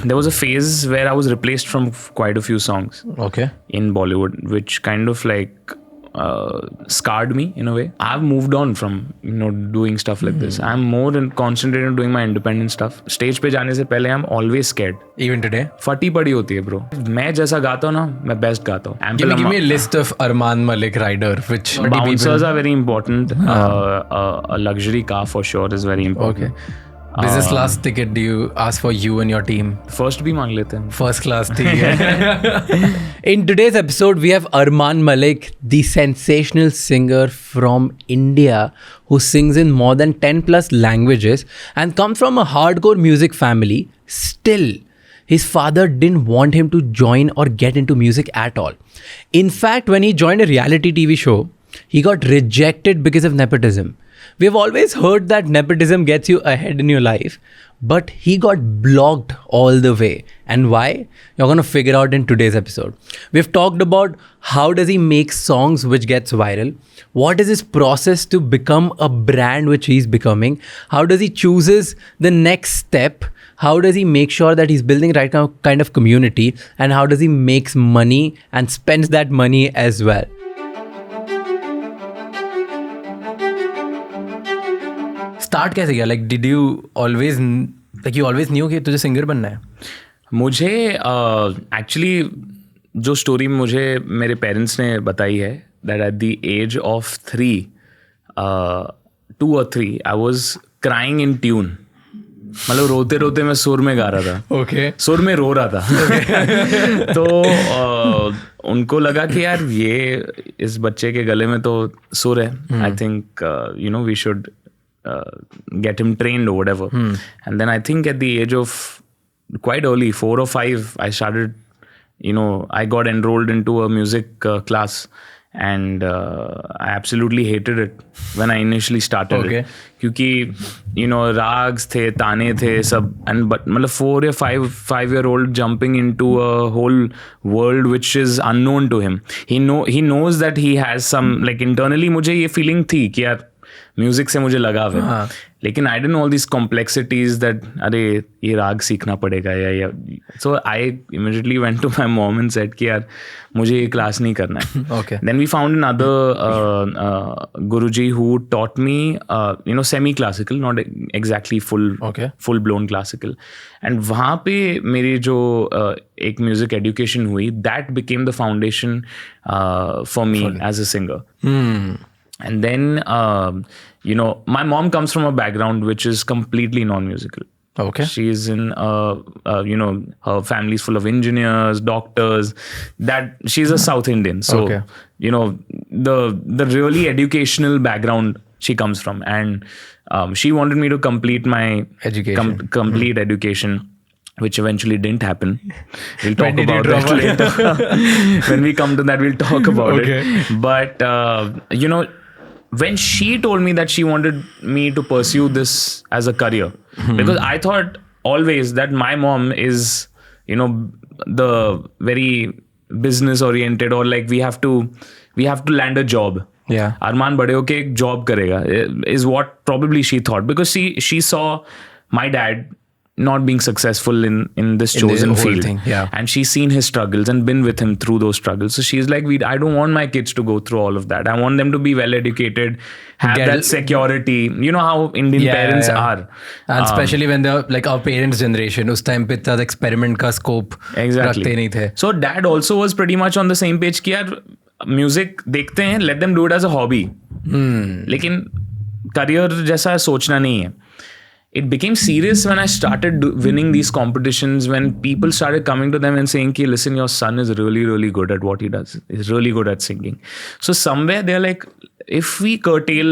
there was a phase where I was replaced from quite a few songs in Bollywood, which kind of like scarred me in a way. I've moved on from doing stuff like this. I'm more concentrated on doing my independent stuff. Stage पे जाने से पहले I'm always scared. Even today? फटी पड़ी होती है bro. मैं जैसा गाता हूँ ना, मैं best गाता हूँ. Give me a list of Armaan Malik rider. Which bouncers are very important. A luxury car for sure is very important. Okay. Business class ticket do you ask for you and your team? First भी मांग लेते हैं. First class ticket. In today's episode, we have Armaan Malik, the sensational singer from India who sings in more than 10 plus languages and comes from a hardcore music family. Still, his father didn't want him to join or get into music at all. In fact, when he joined a reality TV show, he got rejected because of nepotism. We've always heard that nepotism gets you ahead in your life, but he got blocked all the way. And why? You're going to figure out in today's episode. We've talked about how does he make songs which gets viral? What is his process to become a brand which he's becoming? How does he chooses the next step? How does he make sure that he's building right now kind of community? And how does he makes money and spends that money as well? Start कैसे किया? Like, did you always knew कि तुझे singer बनना है? मुझे actually जो story मुझे मेरे पेरेंट्स ने बताई है that at the age of 2 or 3 I was crying in tune. मतलब रोते रोते मैं सुर में गा रहा था. Okay. सुर में रो रहा था. तो उनको लगा कि यार ये इस बच्चे के गले में तो सुर है. I think we should get him trained or whatever. And then I think at the age of quite early, 4 or 5, I started, I got enrolled into a music class, and I absolutely hated it when I initially started it. क्योंकि rags थे, ताने थे सब, and but मतलब 4 or 5-year-old jumping into a whole world which is unknown to him. He knows that he has some, like internally मुझे ये feeling थी कि यार म्यूजिक से मुझे लगाव है, लेकिन I didn't know all this complexities that अरे ये राग सीखना पड़ेगा या so I immediately went to my mom and said कि यार मुझे ये क्लास नहीं करना है. Okay. Then we found another Guruji who taught me semi-classical, not exactly full blown classical. And वहाँ पे मेरी जो एक म्यूजिक एजुकेशन हुई, that became the foundation for me as a singer. And then, my mom comes from a background which is completely non-musical. Okay. She's in, her family's full of engineers, doctors. That she's a South Indian. So, the really educational background she comes from. And she wanted me to complete my education. Education, which eventually didn't happen. We'll talk about that later. When we come to that, we'll talk about it. But, when she told me that she wanted me to pursue this as a career, because I thought always that my mom is, the very business oriented, or like we have to land a job. Yeah. Armaan bade hoke ek job karega is what probably she thought, because she saw my dad not being successful in this chosen field. Yeah. And she's seen his struggles and been with him through those struggles. So she's like, I don't want my kids to go through all of that. I want them to be well educated, have that security. You know how Indian parents are. And especially when they're like our parents' generation, us time pe tada experiment ka scope exactly. rakhte nahi the. So dad also was pretty much on the same page कि यार music देखते हैं, let them do it as a hobby. लेकिन career जैसा सोचना नहीं है. It became serious when I started winning these competitions, when people started coming to them and saying, "Ki, listen, your son is really, really good at what he does. He's really good at singing." So somewhere they're like, if we curtail,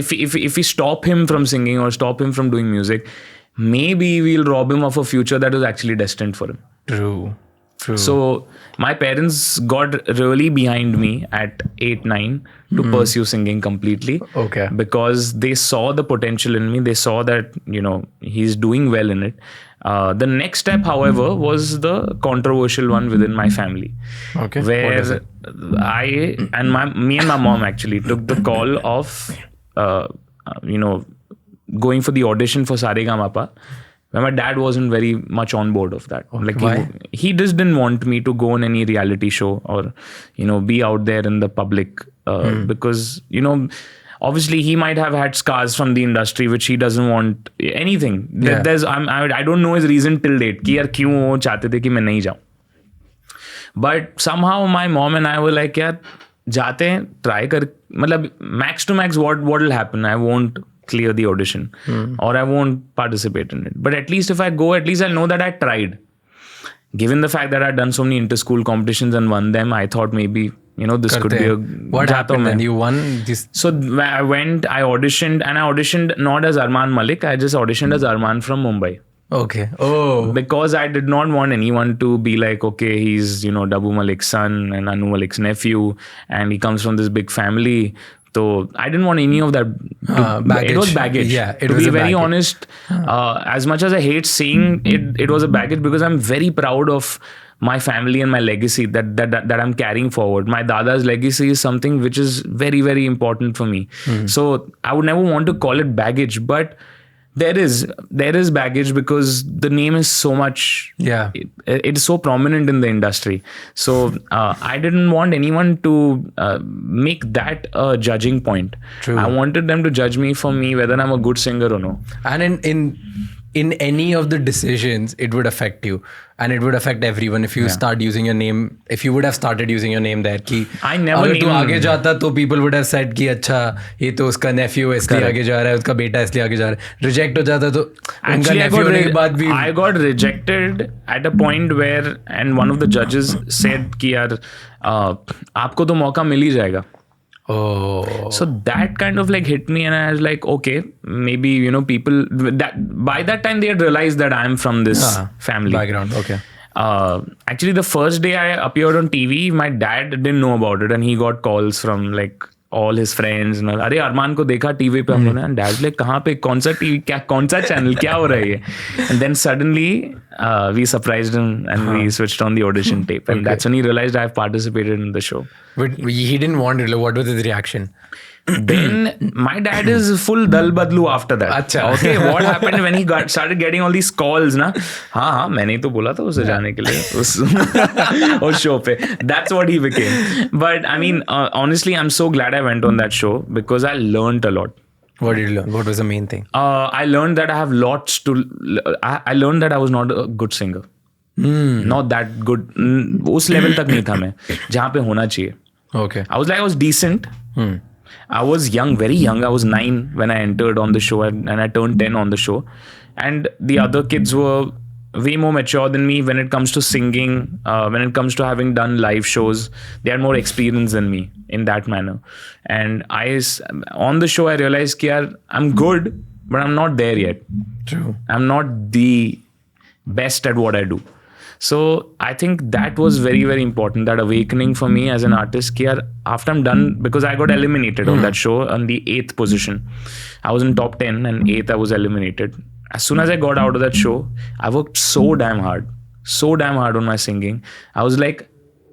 if we stop him from singing or stop him from doing music, maybe we'll rob him of a future that was actually destined for him. True. So my parents got really behind me at 8-9 to pursue singing completely. Okay. Because they saw the potential in me. They saw that, he's doing well in it. The next step, however, was the controversial one within my family. Okay. Where me and my mom actually took the call of, going for the audition for Saregama Pa. where my dad wasn't very much on board of that. Like why? he just didn't want me to go on any reality show or, be out there in the public because, obviously he might have had scars from the industry which he doesn't want anything. Yeah. I don't know his reason till date कि यार क्यों वो चाहते थे कि मैं नहीं जाऊँ. But somehow my mom and I were like, यार जाते हैं, try कर, मतलब max to max what will happen? I won't clear the audition or I won't participate in it. But at least if I go, at least I'll know that I tried. Given the fact that I'd done so many inter-school competitions and won them, I thought maybe, this could be a... What happened then? You won this? So I auditioned, and I auditioned not as Armaan Malik, I just auditioned as Armaan from Mumbai. Okay. Oh. Because I did not want anyone to be like, okay, he's, Dabu Malik's son and Anu Malik's nephew, and he comes from this big family. So I didn't want any of that. Baggage. It was baggage. Yeah, to be very honest, as much as I hate saying it was a baggage, because I'm very proud of my family and my legacy that I'm carrying forward. My dada's legacy is something which is very, very important for me. So I would never want to call it baggage, but there is baggage because the name is so much. Yeah, it is so prominent in the industry. So I didn't want anyone to make that a judging point. True. I wanted them to judge me for me whether I'm a good singer or no. And in any of the decisions, it would affect you, and it would affect everyone if you start using your name. If you would have started using your name there, कि I never अगर तू आगे जाता तो people would have said कि अच्छा ये तो उसका nephew है इसलिए आगे जा रहा है, उसका बेटा इसलिए आगे जा रहा है. Reject हो जाता तो उनका nephew होने के बाद भी. I got rejected at a point where, and one of the judges said कि यार आपको तो मौका मिल ही जाएगा. Oh. So that kind of like hit me, and I was like, okay, maybe, people that by that time they had realized that I'm from this family background. Okay. Actually, the first day I appeared on TV, my dad didn't know about it, and he got calls from like all his friends. अरे अरमान को देखा TV पे हम लोगों ने, and dad like कहाँ पे कौन सा टीवी क्या कौन सा चैनल क्या हो रहा है ये? And then suddenly we surprised him and we switched on the audition tape, and that's when he realized I've participated in the show. But he didn't want it. What was his reaction? Then my dad is full dal badlu after that. Achha. Okay, what happened when he started getting all these calls ना? हाँ मैंने ही तो बोला था उसे जाने के लिए उस show पे. That's what he became. But I mean, honestly, I'm so glad I went on that show because I learned a lot. What did you learn? What was the main thing? I learned that I have lots to. I learned that I was not a good singer. Not that good. उस level तक नहीं था मैं जहाँ पे होना चाहिए. Okay. I was decent. I was young, very young. I was 9 when I entered on the show, and I turned 10 on the show. And the other kids were way more mature than me when it comes to singing, when it comes to having done live shows. They had more experience than me in that manner. And on the show, I realized that I'm good, but I'm not there yet. True. I'm not the best at what I do. So I think that was very, very important, that awakening for me as an artist. After I'm done, because I got eliminated on that show on the 8th position. I was in top 10 and 8th I was eliminated. As soon as I got out of that show, I worked so damn hard on my singing. I was like,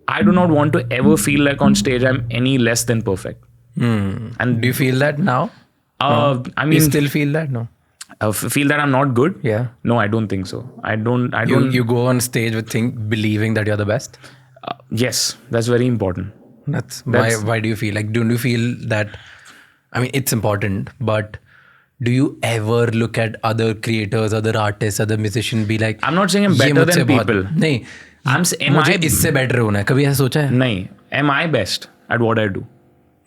I do not want to ever feel like on stage I'm any less than perfect. And do you feel that now? I mean, you still feel that? No. Feel that I'm not good? Yeah. No, I don't think so. I don't. You go on stage with believing that you're the best? Yes, that's very important. That's why do you feel like, do you feel that, I mean, it's important, but do you ever look at other creators, other artists, other musicians, be like, I'm not saying I'm better than people. नहीं, मुझे इससे better होना है. कभी ऐसा सोचा है? नहीं. Am I best at what I do?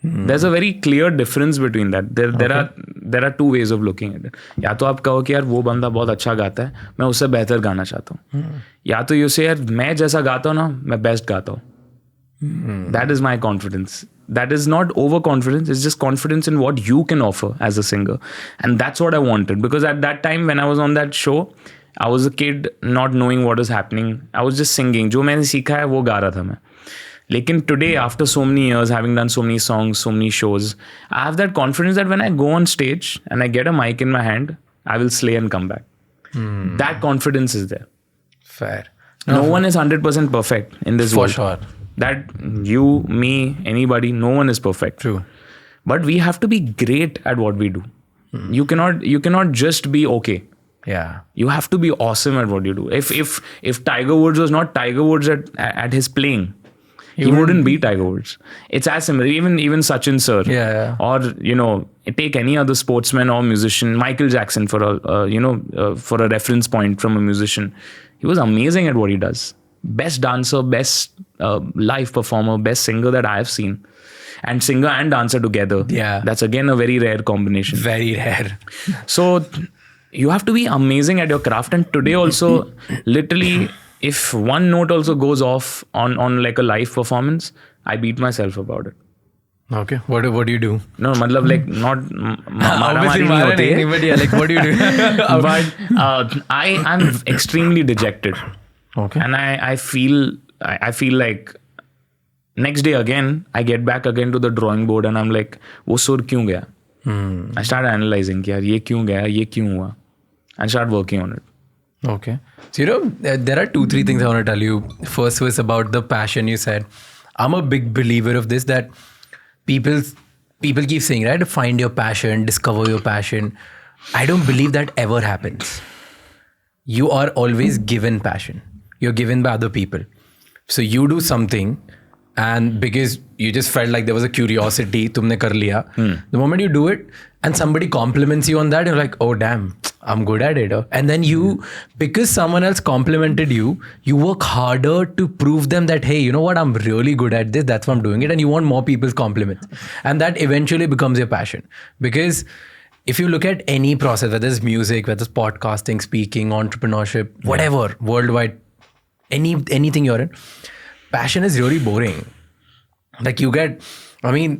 There's a very clear difference between that. There are two ways of looking at it. या तो आप कहो कि यार वो बंदा बहुत अच्छा गाता है, मैं उससे बेहतर गाना चाहता हूँ. या तो you say यार मैं जैसा गाता हूँ ना, मैं best गाता हूँ. That is my confidence. That is not overconfidence. It's just confidence in what you can offer as a singer. And that's what I wanted. Because at that time when I was on that show, I was a kid not knowing what was happening. I was just singing. जो मैंने सीखा है वो गा रहा था मैं. Lekin today, after so many years, having done so many songs, so many shows, I have that confidence that when I go on stage and I get a mic in my hand, I will slay and come back. That confidence is there. Fair. No one is 100% perfect in this world. For sure. That you, me, anybody, no one is perfect. True. But we have to be great at what we do. You cannot just be okay. Yeah. You have to be awesome at what you do. If Tiger Woods was not Tiger Woods at his playing, he wouldn't be Tiger Woods. It's as similar. Even Sachin sir, or take any other sportsman or musician, Michael Jackson for a reference point from a musician. He was amazing at what he does. Best dancer, best live performer, best singer that I have seen. And singer and dancer together. Yeah. That's again a very rare combination. Very rare. So you have to be amazing at your craft. And today also, literally, if one note also goes off on like a live performance, I beat myself about it. Okay. What do you do? No, matlab like not Obviously, but yeah, like what do you do? But I'm extremely dejected. Okay. And I feel like next day again, I get back again to the drawing board and I'm like, wo sur kyun gaya? I start analyzing, yaar, ye kyun gaya, ye kyun hua? And start working on it. Okay. So, there are 2-3 things I want to tell you. First was about the passion you said. I'm a big believer of this, that people keep saying, right? Find your passion, discover your passion. I don't believe that ever happens. You are always given passion. You're given by other people. So you do something, and because you just felt like there was a curiosity, tumne kar liya. The moment you do it and somebody compliments you on that, you're like, oh damn, I'm good at it. And then you, because someone else complimented you, you work harder to prove them that, hey, you know what, I'm really good at this. That's why I'm doing it. And you want more people's compliments. And that eventually becomes your passion. Because if you look at any process, whether it's music, whether it's podcasting, speaking, entrepreneurship, whatever, worldwide, anything you're in, passion is really boring. Like you get,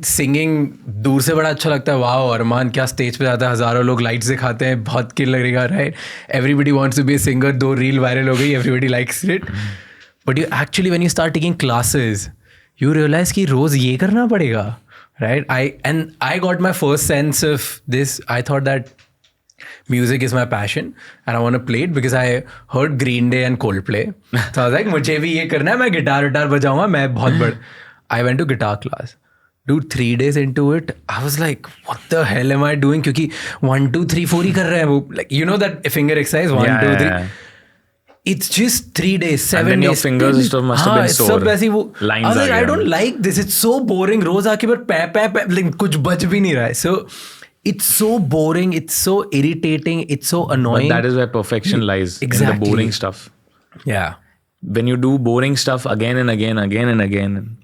singing दूर से बड़ा अच्छा लगता है. Wow, अरमान क्या stage पे जाता है, हजारों लोग लाइट्स दिखाते हैं, बहुत किल लगेगा, right? Everybody wants to be a singer. 2 reel viral हो गई, everybody likes it. But you actually, when you start taking classes, you realize कि रोज ये करना पड़ेगा, right? I got my first sense of this. I thought that music is my passion and I want to play it because I heard Green Day and Coldplay. So I was like, मुझे भी ये करना है, मैं guitar बजाऊंगा, मैं बहुत बड़ा. I went to guitar class. Dude, 3 days into it, I was like, what the hell am I doing? Because 1, 2, 3, 4 ही कर रहे हैं वो. Like, you know that finger exercise? 1, 2, 3. Yeah. It's just 3 days, 7 days. And then your fingers must have been sore. Lines I was like, I don't like this. It's so boring. रोज आके पर पै like कुछ बज भी नहीं रहा है. So it's so boring. It's so irritating. It's so annoying. But that is where perfection lies. Exactly. In the boring stuff. Yeah. When you do boring stuff again and again,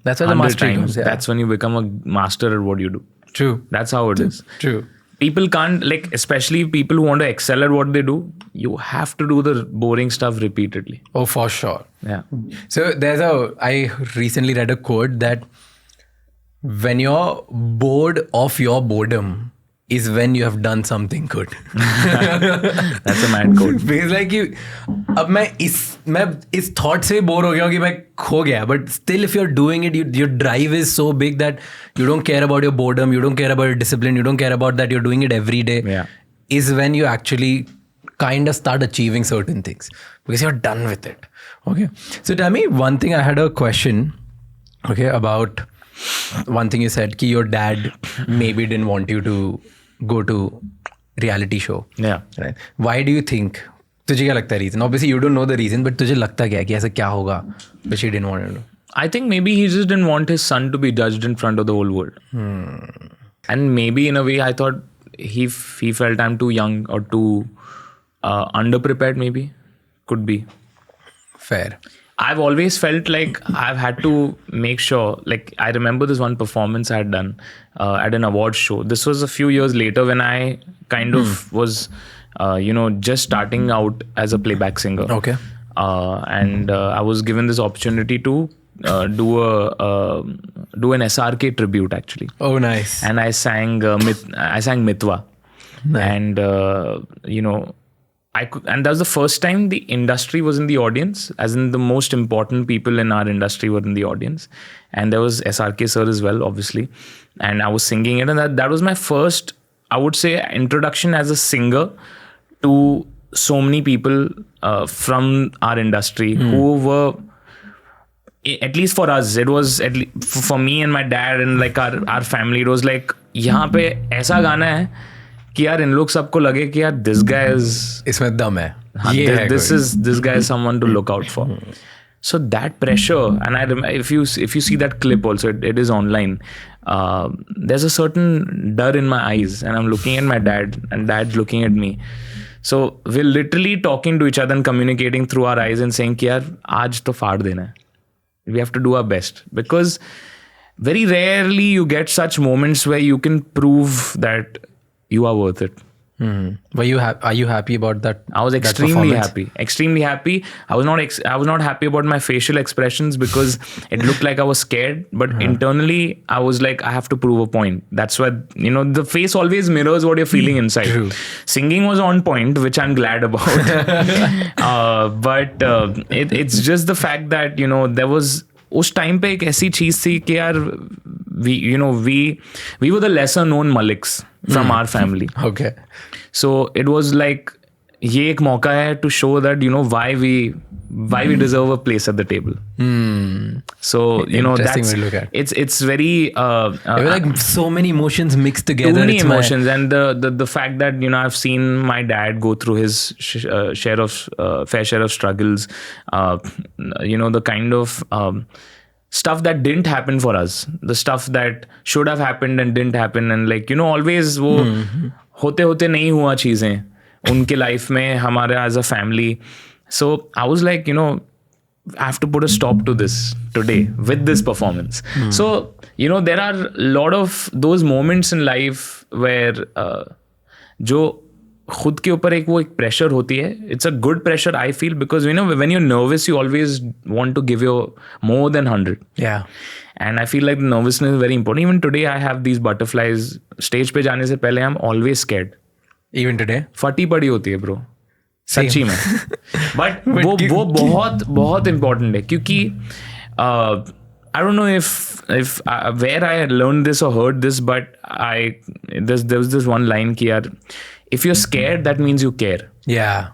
that's why the mastery comes. Yeah. That's when you become a master at what you do. True. That's how it is. True. People can't, like, especially people who want to excel at what they do, you have to do the boring stuff repeatedly. Oh, for sure. Yeah. So I recently read a quote that when you're bored of your boredom is when you have done something good. That's a mad quote. Because like अब मैं इस thought से bore हो गया हूँ कि मैं खो गया. But still, if you're doing it, your drive is so big that you don't care about your boredom, you don't care about your discipline, you don't care about that you're doing it every day. Yeah. Is when you actually kind of start achieving certain things because you're done with it. Okay. So tell me one thing. I had a question. Okay, about one thing you said कि your dad maybe didn't want you to go to reality show. Yeah. Right. Why do you think? तुझे क्या लगता है reason? Obviously you don't know the reason, but तुझे लगता क्या है कि ऐसा क्या होगा? But she didn't want to know. I think maybe he just didn't want his son to be judged in front of the whole world. And maybe in a way I thought he felt I'm too young or too underprepared maybe. Could be. Fair. I've always felt like I've had to make sure, like I remember this one performance I had done at an awards show. This was a few years later when I kind of was, just starting out as a playback singer. Okay. And I was given this opportunity to do an SRK tribute actually. Oh, nice. And I sang Mitwa. Nice. And, and that was the first time the industry was in the audience, as in the most important people in our industry were in the audience. And there was SRK sir as well, obviously. And I was singing it. And that was my first, I would say, introduction as a singer to so many people from our industry who were, at least for us, it was, for me and my dad and like our family, it was like, यहाँ पे ऐसा गाना है कि यार इन लोग सबको लगे कि यार this guy is इसमें दम है, this guy is someone to look out for. So that pressure, and I remember, if you see that clip also, it is online. There's a certain dar in my eyes, and I'm looking at my dad, and dad's looking at me. So we're literally talking to each other and communicating through our eyes and saying कि यार आज तो फाड़ देना है. We have to do our best, because very rarely you get such moments where you can prove that you are worth it. Are you happy about that? I was extremely happy. I was not happy about my facial expressions because it looked like I was scared, but internally I was like, I have to prove a point. That's why, the face always mirrors what you're feeling inside. True. Singing was on point, which I'm glad about. But it's just the fact that, there was उस time पे एक ऐसी चीज थी कि यार we were the lesser known Maliks from our family. Okay. So it was like ये एक मौका है to show that why we deserve a place at the table. So Interesting that's way to look at. It's very there were like so many emotions mixed together. Too many emotions, and the fact that I've seen my dad go through his fair share of struggles. The kind of stuff that didn't happen for us, the stuff that should have happened and didn't happen, and always वो होते होते नहीं हुआ चीजें उनके life में हमारे as a family. So I was like, I have to put a stop to this today with this performance. So there are a lot of those moments in life where जो खुद के ऊपर एक pressure होती है. It's a good pressure, I feel, because when you're nervous you always want to give your more than 100. Yeah. And I feel like the nervousness is very important. Even today I have these butterflies. Stage पे जाने से पहले I'm always scared. Even today? फटी पड़ी होती है bro. सच्ची में. But वो बहुत बहुत important है क्योंकि I don't know if where I learned this or heard this, but there was this one line कि यार if you're scared, that means you care. Yeah.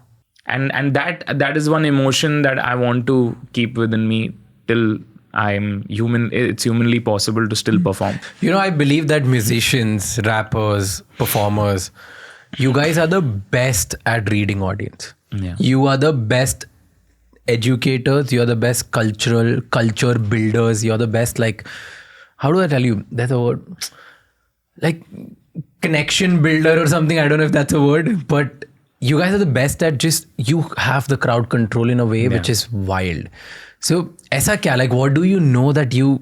And that is one emotion that I want to keep within me till I'm human. It's humanly possible to still perform. I believe that musicians, rappers, performers, you guys are the best at reading audience. Yeah. You are the best educators. You are the best culture builders. You are the best, like, how do I tell you? That's a word. Like connection builder or something. I don't know if that's a word, but you guys are the best at just, you have the crowd control in a way which is wild. So aisa kya, like, what do you know that you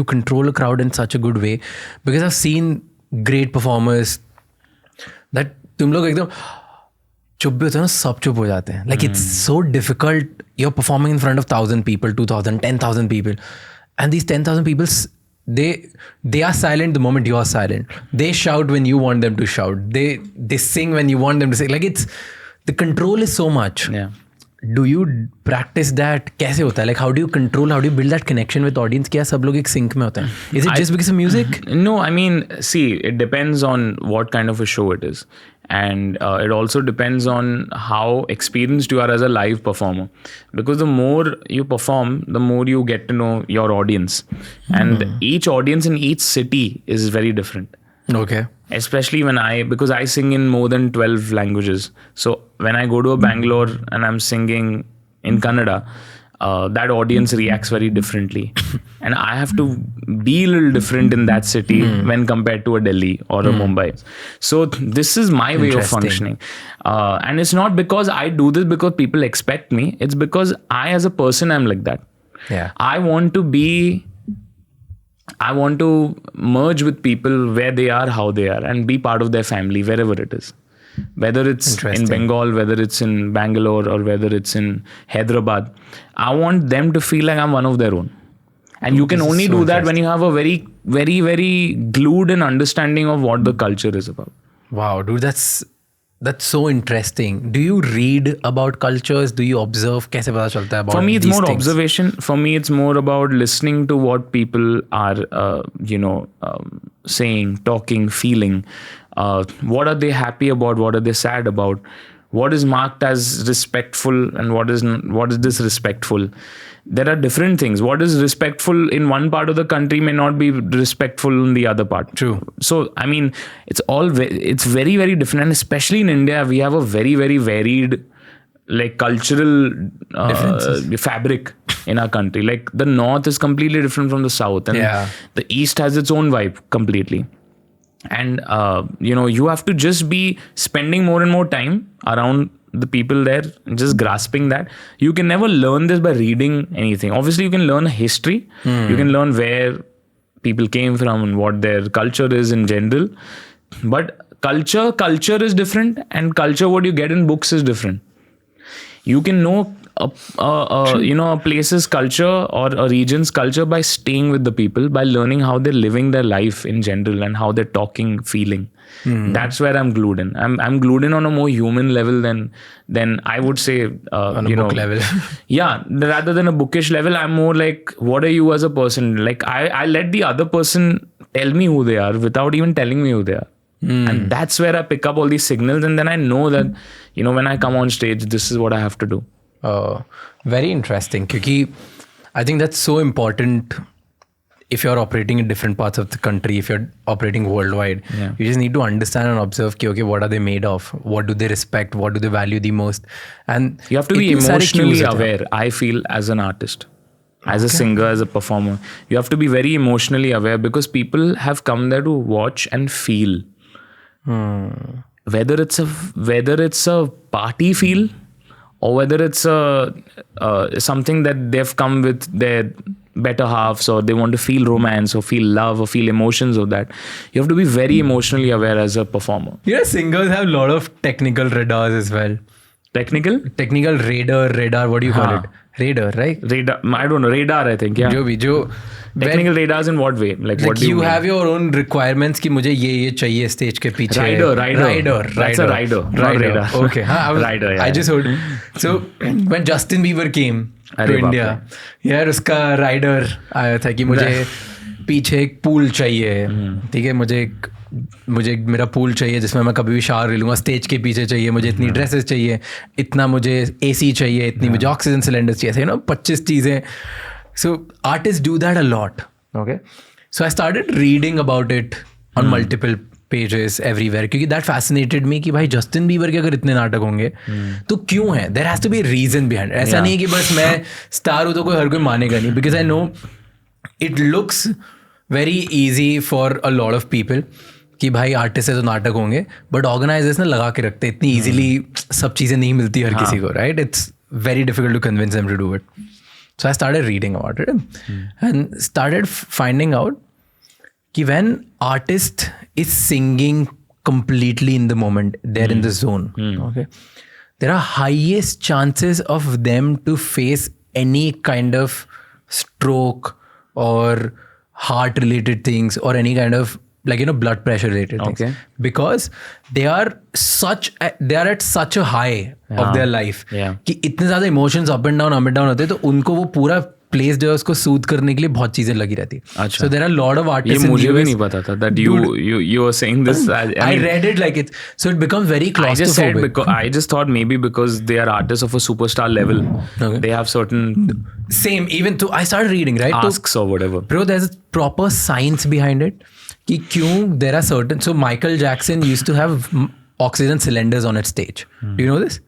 control a crowd in such a good way? Because I've seen great performers that तुम लोग एकदम चुप भी होते हैं ना, सब चुप हो जाते हैं. Like it's so difficult. You're performing in front of 1,000 people, 2,000, 10,000 people, and these 10,000 people, they are silent the moment you are silent. They shout when you want them to shout. They sing when you want them to sing. Like the control is so much. Yeah. Do you practice that? कैसे होता है? Like how do you control? How do you build that connection with audience? क्या सब लोग एक sync में होते हैं? Is it just because of music? No, I mean, see, it depends on what kind of a show it is. And it also depends on how experienced you are as a live performer. Because the more you perform, the more you get to know your audience. And each audience in each city is very different. Okay. Especially because I sing in more than 12 languages. So when I go to a Bangalore and I'm singing in Kannada, that audience reacts very differently. And I have to be a little different in that city when compared to a Delhi or a Mumbai. So this is my way of functioning. And it's not because I do this because people expect me. It's because I as a person am like that. Yeah. I want to merge with people where they are, how they are, and be part of their family wherever it is. Whether it's in Bengal, whether it's in Bangalore, or whether it's in Hyderabad, I want them to feel like I'm one of their own. And you can only do that when you have a very, very, very glued and understanding of what the culture is about. Wow, dude, that's so interesting. Do you read about cultures? Do you observe? कैसे पता चलता है about? For me, it's these more things? observation. For me, it's more about listening to what people are, saying, talking, feeling. What are they happy about? What are they sad about? what is marked as respectful and what is disrespectful. There are different things. What is respectful in one part of the country may not be respectful in the other part. True. So, I mean, it's very, very different. And especially in India, we have a very, very varied like cultural fabric in our country. Like the North is completely different from the South. And the East has its own vibe completely. And, you have to just be spending more and more time around the people there, just grasping that. You can never learn this by reading anything. Obviously, you can learn history. You can learn where people came from and what their culture is in general. But culture is different, and culture what you get in books is different. You can know a place's culture or a region's culture by staying with the people, by learning how they're living their life in general and how they're talking, feeling. That's where I'm glued in. I'm glued in on a more human level than I would say on a book level. Yeah, rather than a bookish level, I'm more like, what are you as a person? Like I let the other person tell me who they are without even telling me who they are. And that's where I pick up all these signals, and then I know that when I come on stage, this is what I have to do. Very interesting, because I think that's so important. If you're operating in different parts of the country, if you're operating worldwide, you just need to understand and observe, okay, what are they made of? What do they respect? What do they value the most? And you have to be emotionally aware, I feel, as an artist, as a singer, as a performer. You have to be very emotionally aware, because people have come there to watch and feel. Whether it's a party feel, or whether it's something that they've come with their better halves, or they want to feel romance or feel love or feel emotions of that. You have to be very emotionally aware as a performer. Singers have a lot of technical radars as well. Technical radar, what do you call it? Radar, right? Radar, I don't know, radar, I think, yeah. Technical radars in what way? Like what do you have your own requirements कि मुझे ये चाहिए stage के पीछे. Rider. That's a rider. Radar. Okay. Rider, yeah. I just heard. So when Justin Bieber came to India, यार उसका rider आया था कि मुझे पीछे एक pool चाहिए. ठीक है, मुझे मेरा पूल चाहिए जिसमें मैं कभी भी शावर ले लूँगा. स्टेज के पीछे चाहिए, मुझे इतनी ड्रेसेस चाहिए, इतना मुझे AC चाहिए, इतनी मुझे ऑक्सीजन सिलेंडर्स चाहिए, 25 चीज़ें. So artists do that a lot. Okay. So I started reading about it on multiple pages everywhere, क्योंकि that fascinated me कि भाई जस्टिन बीबर के अगर इतने नाटक होंगे तो क्यों है? There has to be a reason behind it. ऐसा नहीं कि बस मैं स्टार हूँ तो हर कोई मानेगा नहीं. Because I know it looks very easy for a lot of people कि भाई आर्टिस्ट है तो नाटक होंगे, बट ऑर्गेनाइजर्स ने लगा के रखते. इतनी ईजिली सब चीज़ें नहीं मिलती हर किसी को, right? It's very difficult to convince them to do it. So I started reading about it and started finding out that when artist is singing completely in the moment, they're in the zone. Okay, there are highest chances of them to face any kind of stroke or heart related things or any kind of blood pressure related things. Okay. Because they are at such a high of their life कि इतने ज़्यादा emotions up and down होते हैं, तो उनको वो पूरा place जो है उसको soothe करने के लिए बहुत चीज़ें लगी रहती. So there are a lot of artists. ये मुझे भी नहीं पता था that you were saying this. I read it like it, so it becomes very claustrophobic. I just thought maybe because they are artists of a superstar level, they have certain same. Even though I started reading, right, asks or whatever. Bro, there's a proper science behind it. कि क्यों there are certain. So Michael Jackson used to have oxygen cylinders on its stage. Do you know this?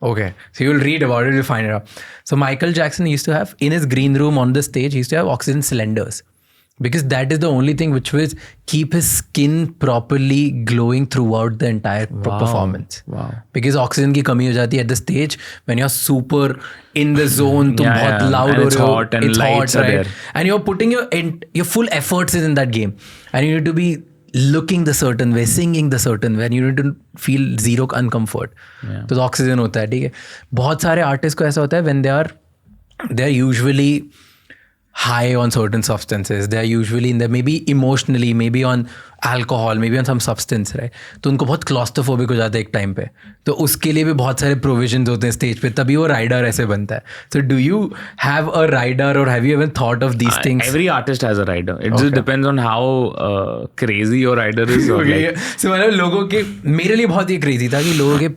Okay, so you'll read about it, you'll find it out. So Michael Jackson used to have in his green room on the stage, he used to have oxygen cylinders, because that is the only thing which will keep his skin properly glowing throughout the entire performance. Wow. Because oxygen की कमी हो जाती है at the stage when you're super in the zone, तुम बहुत loud and it's hot and it's lights hot, right? And you're putting your full efforts in that game, and you need to be looking the certain way, singing the certain way, and you need to feel zero uncomfort. तो oxygen होता है, ठीक है. बहुत सारे artists को ऐसा होता है when they are usually high on certain substances, they are usually in the maybe emotionally, maybe on alcohol, maybe on some substance, right? तो उनको बहुत claustrophobic हो जाता है एक टाइम पे, तो उसके लिए भी बहुत सारे provisions होते हैं स्टेज पे, तभी वो rider ऐसे बनता है. So do you have a rider, or have you even thought of these things? Every artist has a rider. It just depends on how crazy your rider is. So मतलब लोगों के, मेरे लिए बहुत ही crazy था कि लोगों के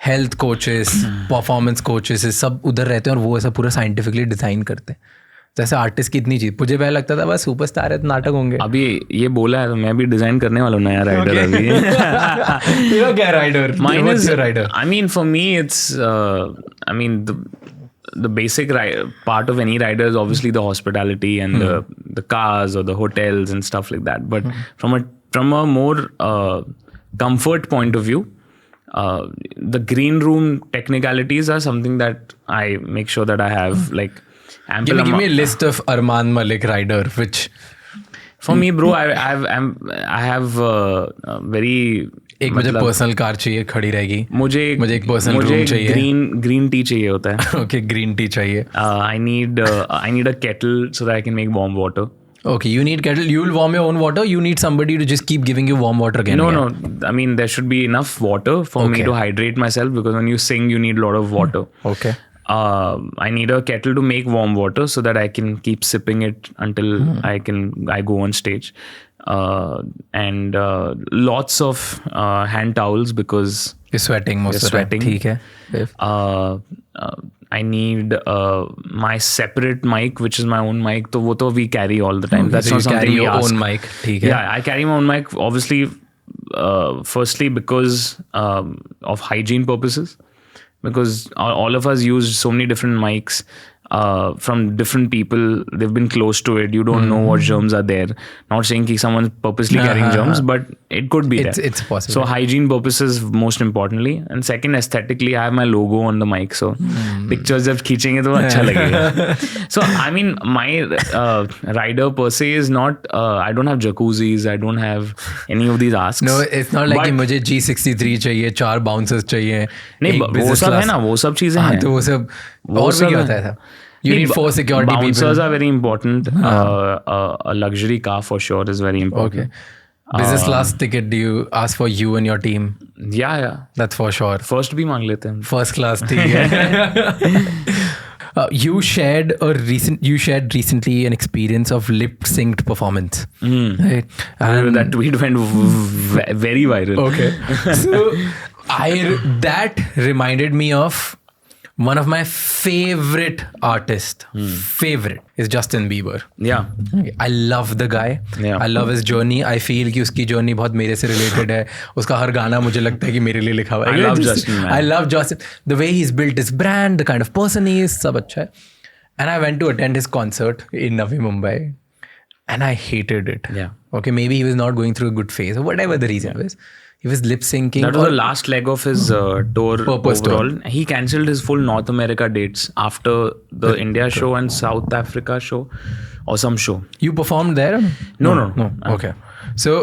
हेल्थ कोचेस, परफॉर्मेंस कोचेस सब उधर रहते हैं और वो ऐसा पूरा साइंटिफिकली डिजाइन करते हैं. जैसे आर्टिस्ट की इतनी चीज, मुझे पहले लगता था बस सुपरस्टार है तो नाटक होंगे. अभी ये बोला है तो मैं भी डिजाइन करने वाला हूँ नया राइडर. अभी क्या rider? Mine is rider. I mean, for me, it's I mean the basic part of any rider is obviously the hospitality and the cars or the hotels and stuff like that. But from a more comfort point of view, the green room technicalities are something that I make sure that I have like ample. Give me a list of Armaan Malik rider, which for me, bro, I have very. एक मुझे personal car चाहिए खड़ी रहेगी. मुझे एक personal room चाहिए. Green tea चाहिए होता है. ओके, ग्रीन टी चाहिए. I need a kettle so that I can make warm water. Okay, you need kettle. You will warm your own water. You need somebody to just keep giving you warm water again. No. I mean, there should be enough water for me to hydrate myself, because when you sing, you need a lot of water. Okay. I need a kettle to make warm water so that I can keep sipping it until I go on stage. And lots of hand towels because you're sweating most of the time. ठीक है. I need my separate mic, which is my own mic. तो वो तो we carry all the time. That's so not something carry we your ask. own mic. ठीक है. Yeah, I carry my own mic. Obviously, firstly because of hygiene purposes. Because all of us use so many different mics from different people. They've been close to it. You don't know what germs are there. Not saying that someone's purposely carrying germs, but it could be there. It's possible. So hygiene purposes most importantly. And second, aesthetically, I have my logo on the mic. So pictures जब खींचेंगे तो अच्छा लगेगा. So I mean, my rider per se is not, I don't have jacuzzis. I don't have any of these asks. No, it's not like कि मुझे G63 चाहिए, 4 bouncers चाहिए. नहीं, वो सब है ना, वो सब चीजें हैं. तो वो सब और भी क्या होता है? You need 4 security people. Bouncers are very important. A luxury car for sure is very important. Okay. Business class ticket, do you ask for you and your team? Yeah. That's for sure. First भी मांग लेते हैं. First class, ठीक है. You shared recently an experience of lip synced performance. Right? And that tweet went very viral. Okay. So that reminded me of one of my favorite artists. Favorite is Justin Bieber. Yeah. I love the guy. Yeah. I love his journey. I feel कि उसकी journey बहुत मेरे से related है. उसका हर गाना मुझे लगता है कि मेरे लिए लिखा हुआ है. I love Justin, man. I love Justin. The way he's built his brand, the kind of person he is, सब अच्छा है. And I went to attend his concert in Navi Mumbai. And I hated it. Yeah. Okay, maybe he was not going through a good phase or whatever the reason was. He was lip syncing. That was the last leg of his tour Purpose overall. tour. He cancelled his full North America dates after the India show and South Africa show or some show. You performed there? No. Okay. So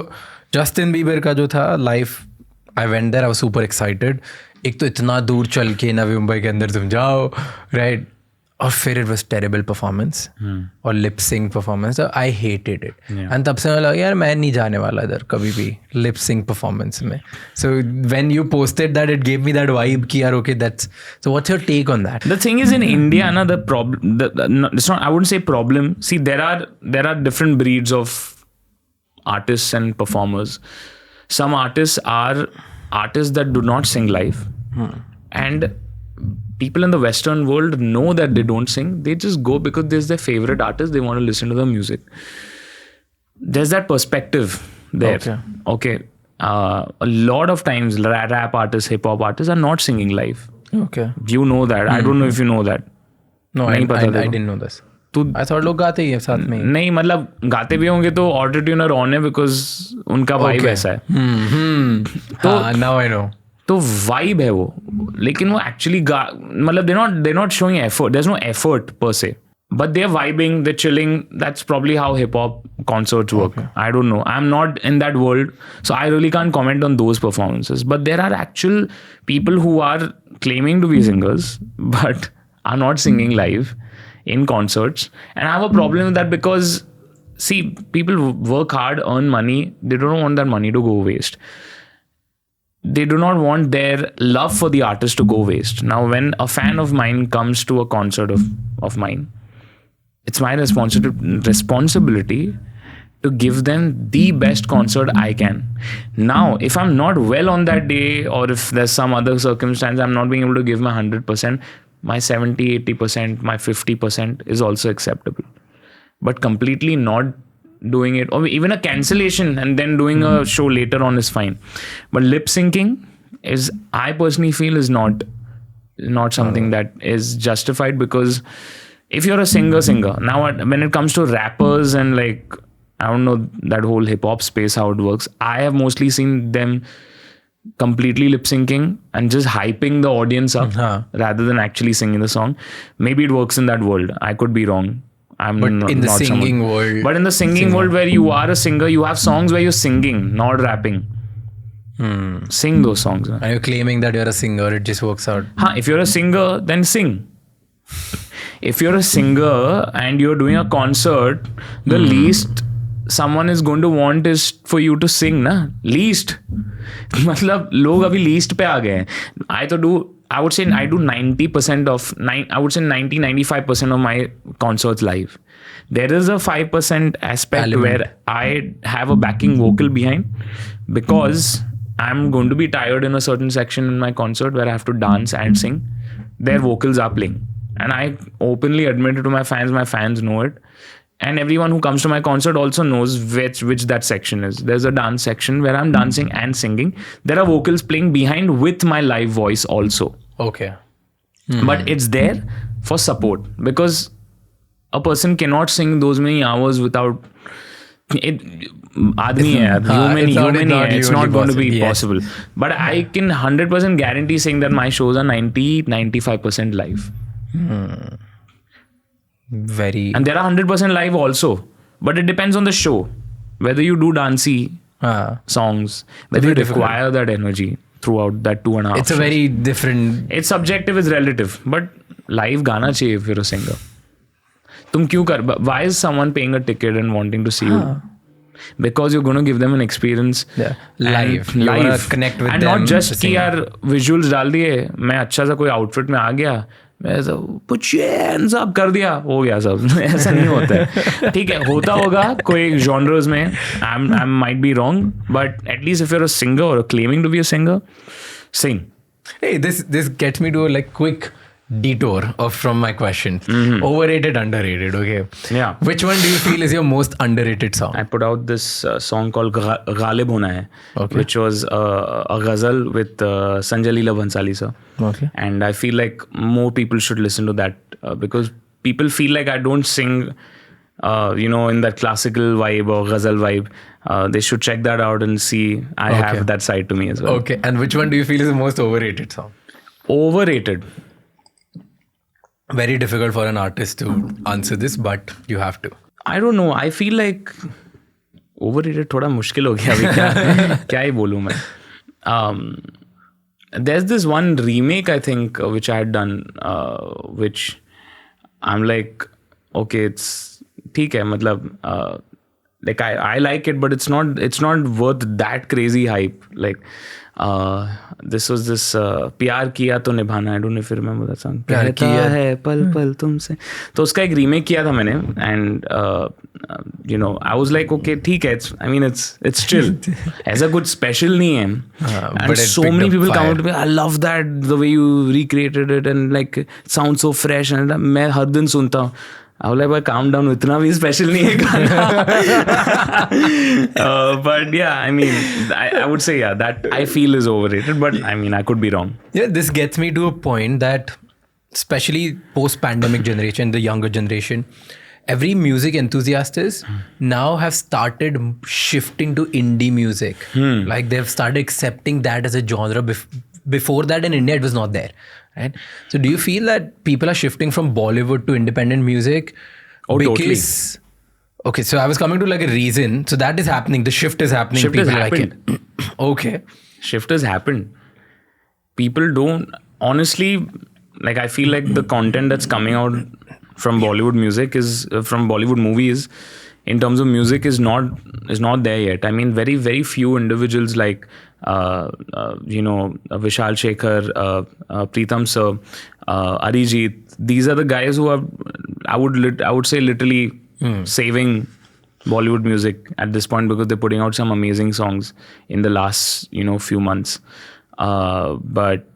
Justin Bieber का जो था live, I went there. I was super excited. एक तो इतना दूर चल के नवी मुंबई के अंदर तुम जाओ, right? और फिर it was terrible performance और lip sync performance. So I hated it. Yeah. And तब से मैं लगा यार मैं नहीं जाने वाला इधर कभी भी lip sync performance में. So when you posted that, it gave me that vibe कि यार okay, that's. So what's your take on that? The thing is, in India, the problem, it's not, I wouldn't say problem. See, there are different breeds of artists and performers. Some artists are artists that do not sing live, and people in the Western world know that they don't sing. They just go because there's their favorite artist. They want to listen to the music. There's that perspective there. Okay. A lot of times, rap artists, hip hop artists are not singing live. Okay. You know that. I don't know if you know that. No, I didn't know this. I thought लोग गाते ही हैं साथ में. नहीं, मतलब गाते भी होंगे तो ऑटो ट्यूनर ऑन है बिकॉज उनका वाइब ऐसा है. तो now I know. तो वाइब है वो, लेकिन वो एक्चुअली मतलब they're not showing effort. There's no effort per se, but they're vibing, they're chilling. That's probably how hip hop concerts work. Okay. I don't know. I'm not in that world, so I really can't comment on those performances. But there are actual people who are claiming to be singers but are not singing live in concerts, and I have a problem with that because see, people work hard, earn money. They don't want that money to go waste. They do not want their love for the artist to go waste. Now, when a fan of mine comes to a concert of mine, it's my responsibility to give them the best concert I can. Now, if I'm not well on that day, or if there's some other circumstance, I'm not being able to give my 100%, my 70, 80%, my 50% is also acceptable. But completely not doing it, or even a cancellation and then doing a show later on is fine. But lip syncing is, I personally feel, is not something that is justified, because if you're a singer, now when it comes to rappers and like, I don't know that whole hip hop space, how it works, I have mostly seen them completely lip syncing and just hyping the audience up rather than actually singing the song. Maybe it works in that world. I could be wrong. But in the singing world. But in the singing world where you are a singer, you have songs where you're singing, not rapping. Sing those songs. Are you claiming that you're a singer? It just works out. If you're a singer, then sing. If you're a singer and you're doing a concert, the least someone is going to want is for you to sing, na? Least. मतलब लोग अभी least पे आ गए हैं. I would say I do 90% of, I would say 90-95% of my concerts live. There is a 5% aspect where I have a backing vocal behind, because I'm going to be tired in a certain section in my concert where I have to dance and sing. Their vocals are playing. And I openly admit it to my fans know it. And everyone who comes to my concert also knows which that section is. There's a dance section where I'm dancing and singing. There are vocals playing behind with my live voice also. Okay. But it's there for support, because a person cannot sing those many hours without it. Aadmi hai, human hai, it's not going to be possible. But I can 100% guarantee saying that my shows are 90-95% live. And there are 100% live also, but it depends on the show, whether you do dancey songs, whether you require that energy throughout that 2.5 it's a very different, it's subjective, it's relative, but live गाना चाहिए if you're a singer. तुम क्यों कर, why is someone paying a ticket and wanting to see you? Because you're going to give them an experience live. You want to connect with and them. And not just कि यार visuals डाल दिए, मैं अच्छा सा कोई outfit में आ गया, मैं सब put your hands up कर दिया, हो गया सब. ऐसा नहीं होता है. ठीक है, होता होगा कोई genres में. I might be wrong, but at least if you're a singer or claiming to be a singer, sing. Hey, this gets me to a like quick detour from my question. Overrated, underrated. Okay. Yeah. Which one do you feel is your most underrated song? I put out this song called Ghalib Hona Hai, which was a ghazal with Sanjay Leela Bhansali sir. Okay. And I feel like more people should listen to that, because people feel like I don't sing, in that classical vibe or ghazal vibe. They should check that out and see I have that side to me as well. Okay. And which one do you feel is the most overrated song? Overrated. Very difficult for an artist to answer this, but you have to. I don't know. I feel like overrated थोड़ा मुश्किल हो गया अभी क्या ही बोलूँ मैं. There's this one remake, I think, which I had done, which I'm like, okay, it's ठीक है, मतलब like I like it, but it's not worth that crazy hype. Like this was this प्यार किया तो निभाना, I don't know if you remember that song. प्यार किया है पल पल तुमसे, तो उसका एक रीमेक किया था मैंने, and I was like, okay, ठीक है, it's chill, ऐसा कुछ special नहीं है. And so many people come up to me, I love that the way you recreated it, and like it sounds so fresh, and मैं हर दिन सुनता हूँ. I was like, calm down, इतना भी special नहीं है गाना. But yeah, I would say, that I feel is overrated, but I could be wrong. Yeah, this gets me to a point that, especially post-pandemic generation, the younger generation, every music enthusiast now have started shifting to indie music. Like they've started accepting that as a genre. Before that in India, it was not there. Right? So do you feel that people are shifting from Bollywood to independent music? Oh, because, totally. Okay, so I was coming to like a reason. So that is happening. The shift is happening. Shift people has like happened. It. Okay. Shift has happened. People don't, honestly, like I feel like the content that's coming out from Bollywood music is, from Bollywood movies, in terms of music is not there yet. Very, very few individuals like Vishal Shekhar, Preetham sir, Arijit. These are the guys who are, I would say, literally saving Bollywood music at this point because they're putting out some amazing songs in the last, few months. But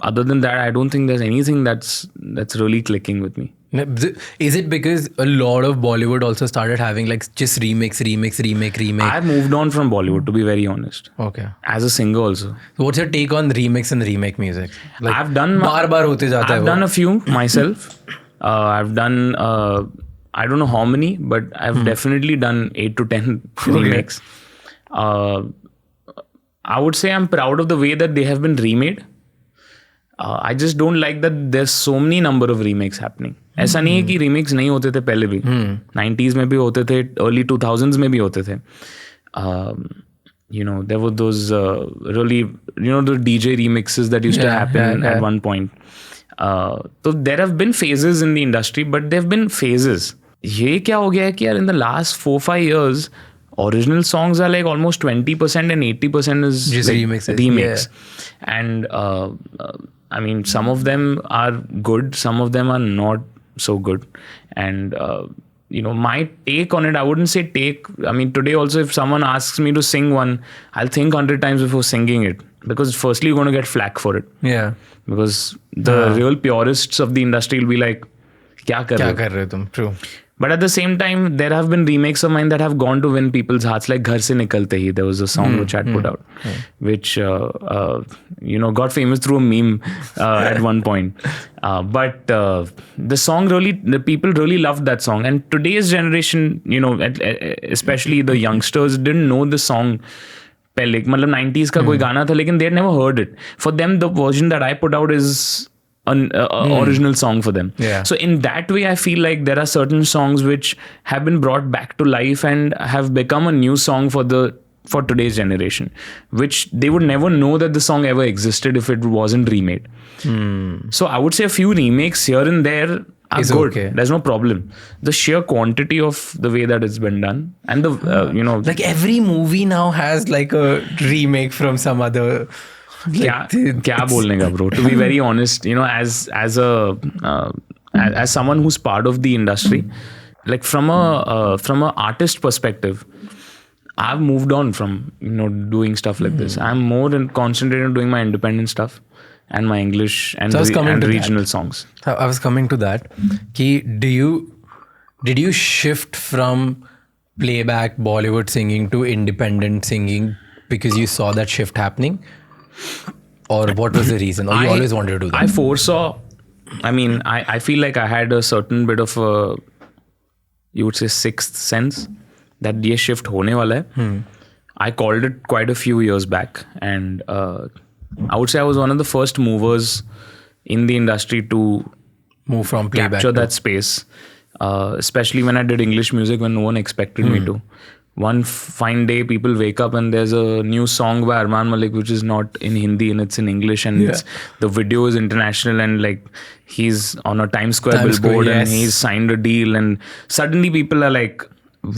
other than that, I don't think there's anything that's really clicking with me. Is it because a lot of Bollywood also started having like just remake? I've moved on from Bollywood, to be very honest. Okay. As a singer also. So what's your take on remix and remake music? Like, I've done a few myself. I've done I don't know how many, but I've definitely done 8 to 10 remakes. I would say I'm proud of the way that they have been remade. I just don't like that there's so many number of remakes happening. ऐसा नहीं है कि remakes नहीं होते थे पहले भी. 90s में भी होते थे, early 2000s में भी होते थे. There were those really, the DJ remixes that used to happen at one point. So there have been phases in the industry, but there have been phases. ये क्या हो गया है कि यार in the last 4-5 years, original songs are like almost 20% and 80% is just like remix. And I mean, some of them are good, some of them are not so good. And my take on it, I wouldn't say take. I mean, today also, if someone asks me to sing one, I'll think 100 times before singing it, because firstly you're going to get flack for it. Yeah. Because the real purists of the industry will be like, "Kya kar rahe ho tum?" True. But at the same time, there have been remakes of mine that have gone to win people's hearts, like Ghar Se Nikalte Hi. There was a song which I had put out, which, got famous through a meme at one point. But the song the people really loved that song. And today's generation, especially the youngsters, didn't know the song. पहले मतलब 90s का कोई गाना था, लेकिन they had never heard it. For them, the version that I put out is an original song for them. Yeah. So in that way, I feel like there are certain songs which have been brought back to life and have become a new song for today's generation, which they would never know that the song ever existed if it wasn't remade. So I would say a few remakes here and there are good. Okay. There's no problem. The sheer quantity of the way that it's been done, and the like every movie now has like a remake from some other. क्या बोलने का bro? To be very honest, as someone who's part of the industry, like from a artist perspective, I've moved on from doing stuff like this. I'm more concentrated on doing my independent stuff and my English and regional songs. I was coming to that. Did you shift from playback Bollywood singing to independent singing because you saw that shift happening? Or what was the reason? Or you always wanted to do that? I foresaw. I mean, I feel like I had a certain bit of a, you would say, sixth sense that ये shift होने वाला है. I called it quite a few years back, and I would say I was one of the first movers in the industry to move from playback, capture that space, especially when I did English music when no one expected me to. One fine day, people wake up and there's a new song by Armaan Malik which is not in Hindi and it's in English, and the video is international, and like he's on a Times Square Billboard and he's signed a deal, and suddenly people are like,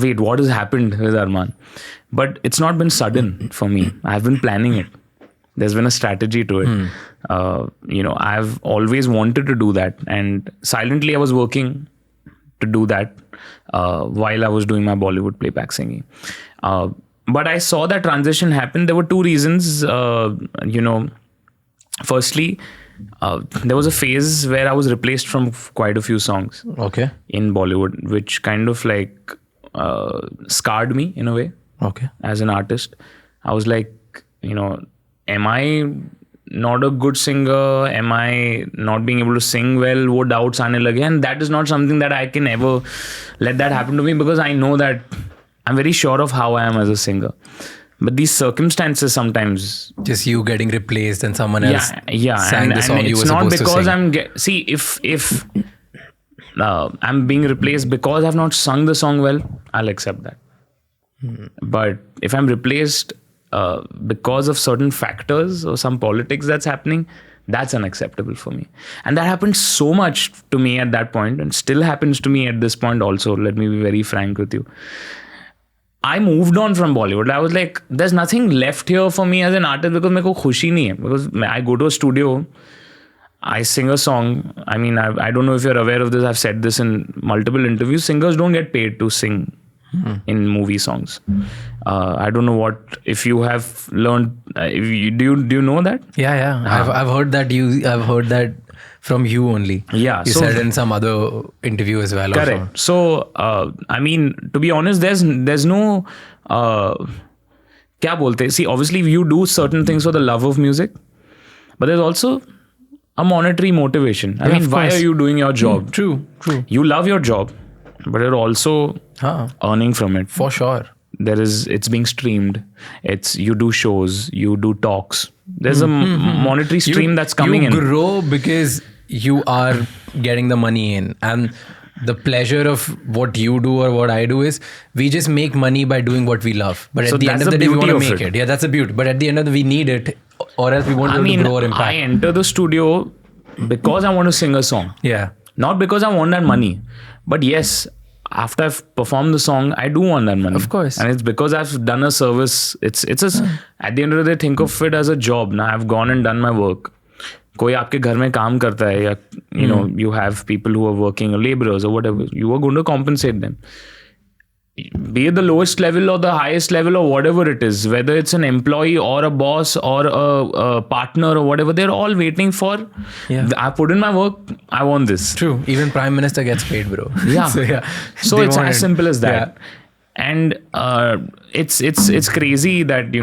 wait, what has happened with Armaan? But it's not been sudden for me. I've been planning it. There's been a strategy to it. I've always wanted to do that, and silently I was working to do that while I was doing my Bollywood playback singing. But I saw that transition happen. There were two reasons. Firstly, there was a phase where I was replaced from quite a few songs in Bollywood, which kind of like scarred me in a way as an artist. I was like, am I not a good singer? Am I not being able to sing well? वो doubts आने लगे, and that is not something that I can ever let that happen to me, because I know that I'm very sure of how I am as a singer. But these circumstances sometimes, just you getting replaced and someone else sang the song you were supposed to sing. If I'm being replaced because I've not sung the song well, I'll accept that. But if I'm replaced because of certain factors or some politics that's happening, that's unacceptable for me. And that happened so much to me at that point, and still happens to me at this point also. Let me be very frank with you. I moved on from Bollywood. I was like, there's nothing left here for me as an artist, because मेरे को खुशी नहीं है. Because I go to a studio, I sing a song. I mean, I don't know if you're aware of this. I've said this in multiple interviews. Singers don't get paid to sing in movie songs. I don't know what if you have learned. Do you know that? Yeah. I've heard that I've heard that from you only. Yeah, you said in some other interview as well. Correct. So I mean, to be honest, there's no क्या बोलते हैं? See, obviously you do certain things for the love of music, but there's also a monetary motivation. I mean, why are you doing your job? True. You love your job, but you're also earning from it. For sure. It's being streamed. You do shows, you do talks. There's a monetary stream that's coming in. You grow because you are getting the money in, and the pleasure of what you do or what I do is we just make money by doing what we love. But at the end of the day, we want to make it. Yeah, that's the beauty. But at the end of the day, we need it, or else we won't be able to grow or impact. I enter the studio because I want to sing a song. Yeah. Not because I want that money. But yes, after I've performed the song, I do want that money. Of course. And it's because I've done a service. At the end of the day, think of it as a job. Now I've gone and done my work. कोई आपके घर में काम करता है या you have people who are working or laborers or whatever, you are going to compensate them, be it the lowest level or the highest level or whatever it is, whether it's an employee or a boss or a partner or whatever, they're all waiting for I put in my work, I want this. True. Even Prime Minister gets paid, bro. Yeah. So it's as simple as that. Yeah. And it's crazy that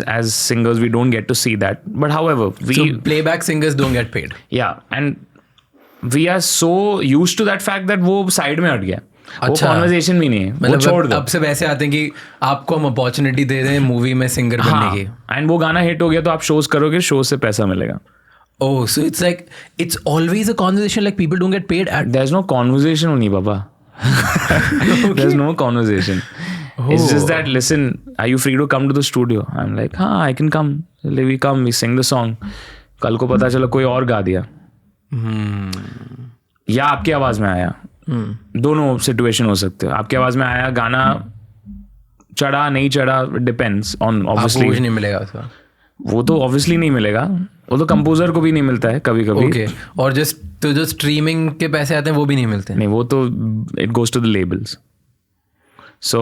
as singers we don't get to see that. But however, so playback singers don't get paid. Yeah, and we are so used to that fact that वो side में हट गया. वो conversation भी नहीं है, वो छोड़ दो. अब सब ऐसे आते हैं कि आपको हम अपॉर्चुनिटी दे दें मूवी में सिंगर बनने की. एंड वो गाना हिट हो गया तो आप शोज करोगे, शो से पैसा मिलेगा. Oh, so it's always a conversation like people don't get paid at. There's no conversation only, Baba. There's no conversation. It's just that, listen, are you free to come to the studio? I'm like, I can come. We come, we sing the song. कल को पता चला कोई और गा दिया, या आपकी आवाज में आया. दोनों सिचुएशन हो सकते हैं. आपकी आवाज में आया, गाना चढ़ा नहीं चढ़ा, डिपेंड्स ऑन ऑब्वियसली. कुछ नहीं मिलेगा उसका. वो तो ऑब्वियसली नहीं मिलेगा. वो तो कंपोजर को भी नहीं मिलता है कभी कभी. Okay. और जो स्ट्रीमिंग के पैसे आते हैं वो भी नहीं मिलते. नहीं, वो तो it goes to the labels. So,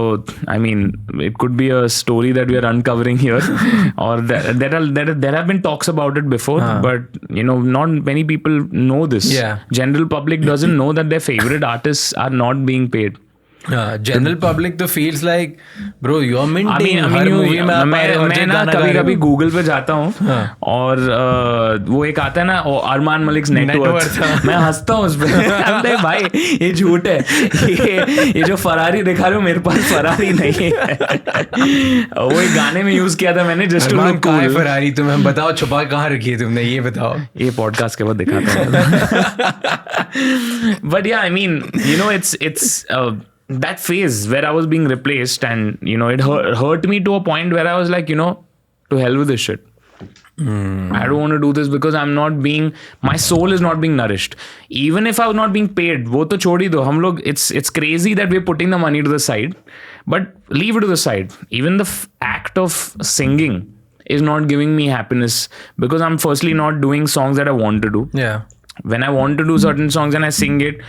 I mean, it could be a story that we are uncovering here, or there have been talks about it before, but not many people know this. Yeah. General public doesn't know that their favorite artists are not being paid. General public तो feels like bro you are minting. हर movie में मैं ना कभी Google पे जाता हूँ और वो एक आता है ना अरमान मलिक्स नेटवर्थ. मैं हंसता हूँ उस पे. भाई ये झूठ है. ये जो फरारी दिखा रहे हो, मेरे पास फरारी नहीं है. वो एक गाने में यूज किया था मैंने, जस्ट टू लुक कूल. फरारी तुम्हें बताओ छुपा कहाँ रखी है तुमने, ये बताओ. ये पॉडकास्ट के बाद दिखाता हूँ. बट या I mean it's that phase where I was being replaced, and it hurt me to a point where I was like, to hell with this shit. I don't want to do this because my soul is not being nourished. Even if I was not being paid, वो तो छोड़ ही दो. हम लोग, it's crazy that we're putting the money to the side, but leave it to the side. Even the act of singing is not giving me happiness because I'm firstly not doing songs that I want to do. Yeah. When I want to do certain songs and I sing it,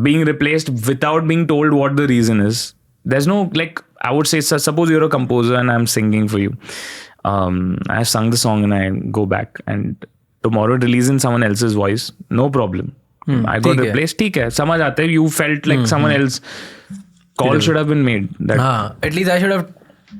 being replaced without being told what the reason is. There's no, like, I would say, suppose you're a composer and I'm singing for you. I sung the song and I go back and tomorrow release in someone else's voice. No problem. I got replaced. ठीक है, समझ आते. You felt like someone else. Call should have been made. At least I should have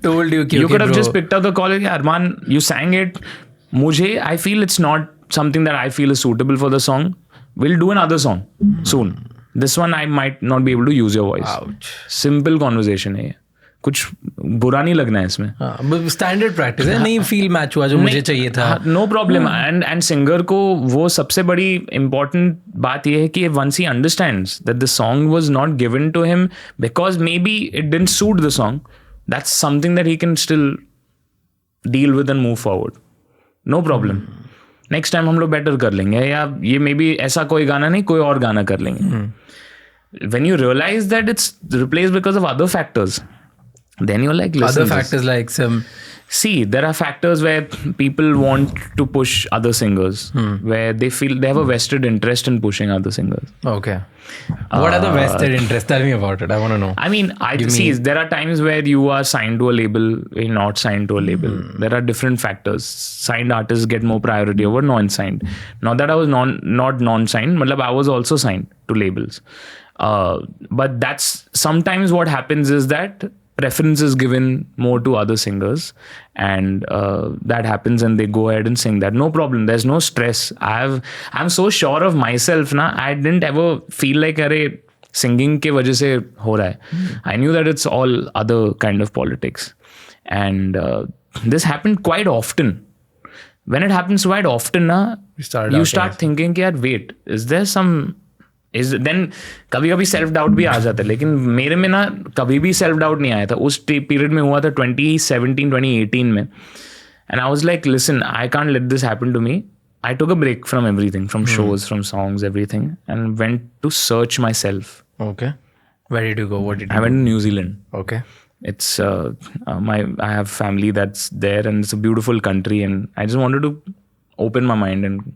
told you. You could have just picked up the call. Armaan, you sang it. I feel it's not something that I feel is suitable for the song. We'll do another song soon. This one I might not be able to use your voice. Ouch. Simple conversation है. कुछ बुरा नहीं लगना है इसमें. Standard practice है. नहीं feel match हुआ जो मुझे चाहिए था. No problem. एंड सिंगर को वो सबसे बड़ी इम्पोर्टेंट बात ये है कि once he understands that the song was not given to him because maybe it didn't suit the song, that's something that he can still deal with and move forward. No problem. Next time हम लोग better कर लेंगे, या ये may be ऐसा कोई गाना नहीं, कोई और गाना कर लेंगे. When you realize that it's replaced because of other factors, then you're like, listen, Other factors like some... See, there are factors where people want to push other singers, where they feel they have a vested interest in pushing other singers. Okay. What are the vested interests? Tell me about it. I want to know. I mean, there are times where you are signed to a label, you're not signed to a label. There are different factors. Signed artists get more priority over non-signed. Not that I was not non-signed, but I was also signed to labels. But that's sometimes what happens is that preference is given more to other singers, and that happens and they go ahead and sing that. No problem. There's no stress. I'm so sure of myself na. I didn't ever feel like अरे singing के वजह से हो रहा है. I knew that it's all other kind of politics, and this happened quite often. When it happens quite often na, you start thinking कि यार wait, is there some then कभी कभी सेल्फ डाउट भी आ जाता है. लेकिन मेरे में ना कभी भी सेल्फ डाउट नहीं आया था. उस पीरियड में हुआ था 2017-2018 में. And I was like, listen, I can't let this happen to me. I took a break from everything, from shows, from songs, everything, and went to search myself. Okay. Where did you go? What did you I went to New Zealand. Okay. It's I have family that's there, and it's a beautiful country, and I just wanted to open my mind. And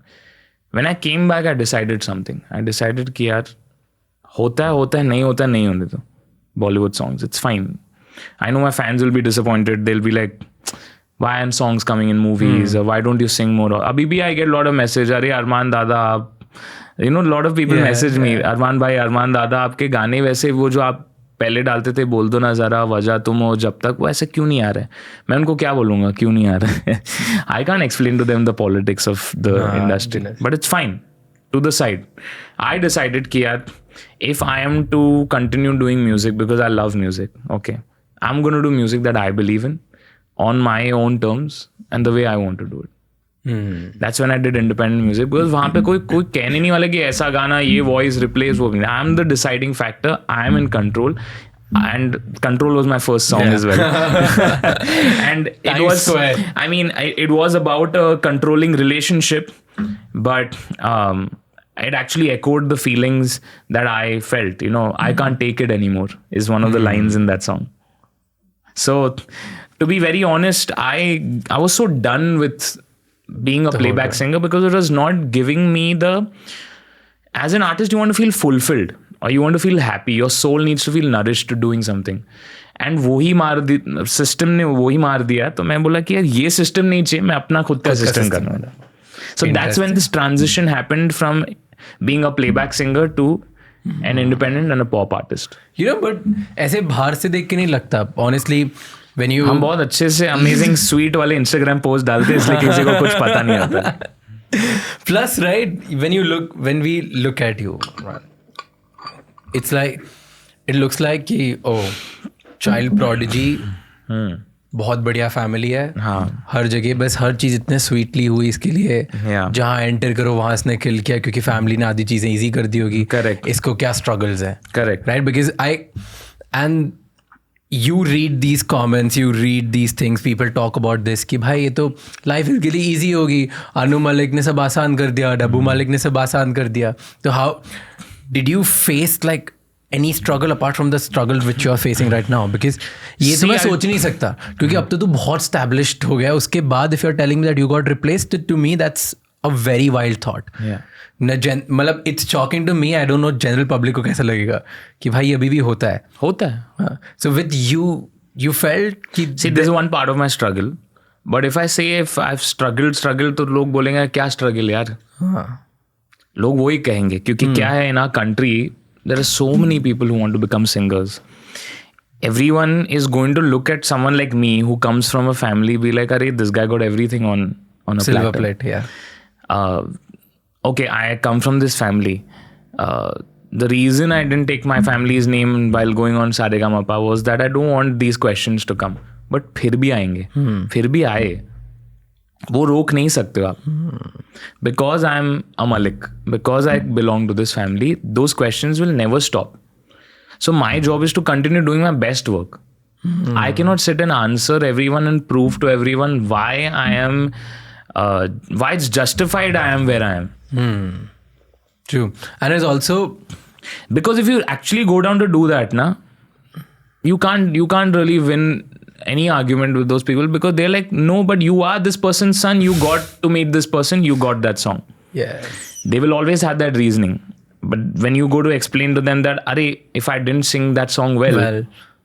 when I came back, I decided something. I decided कि यार होता है नहीं होने दो Bollywood songs. It's fine. I know my fans will be disappointed. They'll be like, why aren't songs coming in movies? Or why don't you sing more? Abhi bhi I get a lot of message. अरे अरमान दादा आप, you know, a lot of people message me. अरमान भाई, अरमान दादा आपके गाने वैसे वो जो आप पहले डालते थे, बोल दो ना जरा, वजह तुम हो जब तक, वो ऐसे क्यों नहीं आ रहा है. मैं उनको क्या बोलूँगा क्यों नहीं आ रहा है. I can't explain to them the politics of the industry, but it's fine. To the side, I decided कि यार if I am to continue doing music because I love music, okay, I'm going to do music that I believe in on my own terms and the way I want to do it. That's when I did independent music, because वहाँ पे कोई कहने नहीं वाला कि ऐसा गाना, ये voice replace वो. I'm the deciding factor. I am in control. And Control was my first song as well. And it was, I mean, it was about a controlling relationship, but it actually echoed the feelings that I felt. You know, I can't take it anymore is one of the lines in that song. So, to be very honest, I was so done with being a playback singer, because it was not giving me as an artist, you want to feel fulfilled, or you want to feel happy. Your soul needs to feel nourished to doing something. And system ने वही मार दिया. तो मैं बोला कि यार ये सिस्टम नहीं चाहिए, मैं अपना खुद का सिस्टम करना वाला. So that's when this transition happened from being a playback singer to an independent and a pop artist. You know, but ऐसे बाहर से देख के नहीं लगता. Honestly, when you... हम बहुत अच्छे से amazing sweet वाले Instagram post डालते हैं, इसलिए किसी को कुछ पता नहीं आता. Plus, right, when we look at you, it's like, it looks like कि child prodigy, बहुत बढ़िया फैमिली है. हाँ. हर जगह बस हर चीज़ इतने स्वीटली हुई इसके लिए. जहाँ एंटर करो वहाँ इसने किल किया, क्योंकि फैमिली ने आधी चीज़ें ईजी कर दी होगी. करेक्ट. इसको क्या स्ट्रगल्स है. Correct. Right, because and you read these comments, you read these things, people talk about this कि भाई ये तो लाइफ इसके लिए ईजी होगी, अनु मलिक ने सब आसान कर दिया, डब्बू मलिक ने सब आसान कर दिया. तो how did you face like any struggle apart from the struggle which you are facing right now? Because ये तो मैं सोच नहीं सकता, क्योंकि अब तो तू बहुत established हो गया. उसके बाद if you're telling me that you got replaced, to me that's a very wild thought. मतलब it's shocking to me. I don't know general public को कैसा लगेगा कि भाई अभी भी होता है. So with you felt कि see, this is one part of my struggle, but if I say if I've struggled तो लोग बोलेंगे क्या struggle यार. लोग वही कहेंगे, क्योंकि क्या है, in our country there are so many people who want to become singers. Everyone is going to look at someone like me who comes from a family, be like, "Arey, this guy got everything on a silver plate." Yeah. Okay, I come from this family. The reason I didn't take my family's name while going on Saregamapa was that I don't want these questions to come. But फिर भी आएंगे, फिर भी आए, वो रोक नहीं सकते हो आप. Because I'm a Malik, because I belong to this family, those questions will never stop. So my job is to continue doing my best work. I cannot sit and answer everyone and prove to everyone why I am, why it's justified I am where I am. True. And it's also because if you actually go down to do that, na, you can't really win any argument with those people, because they're like, no, but you are this person's son, you got to meet this person, you got that song. Yes. They will always have that reasoning. But when you go to explain to them that, Arey, if I didn't sing that song well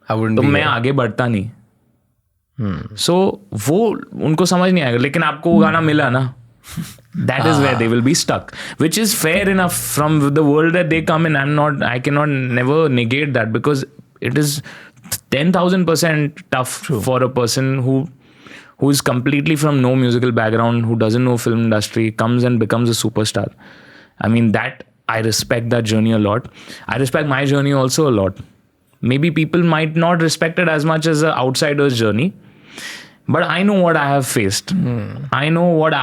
I wouldn't तो be मैं here. आगे बढ़ता नहीं. So वो उनको समझ नहीं आएगा, लेकिन आपको वो गाना मिला ना, that is where they will be stuck, which is fair enough from the world that they come in. I cannot never negate that, because it is 10,000% tough for a person who is completely from no musical background, who doesn't know film industry, comes and becomes a superstar. I mean, that I respect that journey a lot. I respect my journey also a lot. Maybe people might not respect it as much as an outsider's journey, but I know what I have faced. I know what